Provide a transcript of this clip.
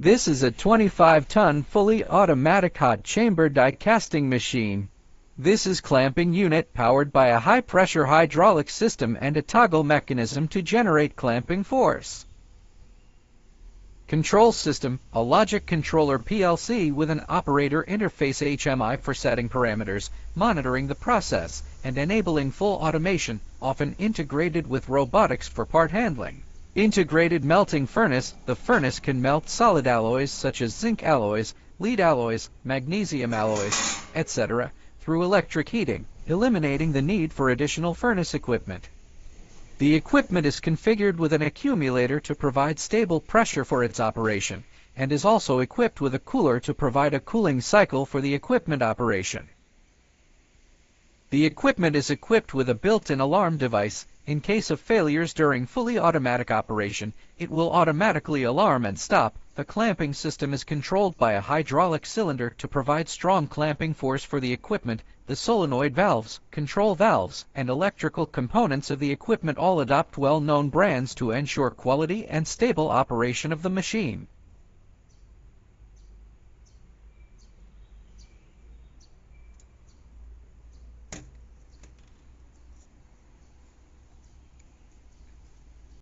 This is a 25-ton fully automatic hot chamber die casting machine. This is clamping unit powered by a high-pressure hydraulic system and a toggle mechanism to generate clamping force. Control system, a logic controller PLC with an operator interface HMI for setting parameters, monitoring the process, and enabling full automation, often integrated with robotics for part handling. Integrated melting furnace, the furnace can melt solid alloys such as zinc alloys, lead alloys, magnesium alloys, etc. through electric heating, eliminating the need for additional furnace equipment. The equipment is configured with an accumulator to provide stable pressure for its operation, and is also equipped with a cooler to provide a cooling cycle for the equipment operation. The equipment is equipped with a built-in alarm device. In case of failures during fully automatic operation, it will automatically alarm and stop. The clamping system is controlled by a hydraulic cylinder to provide strong clamping force for the equipment. The solenoid valves, control valves, and electrical components of the equipment all adopt well-known brands to ensure quality and stable operation of the machine.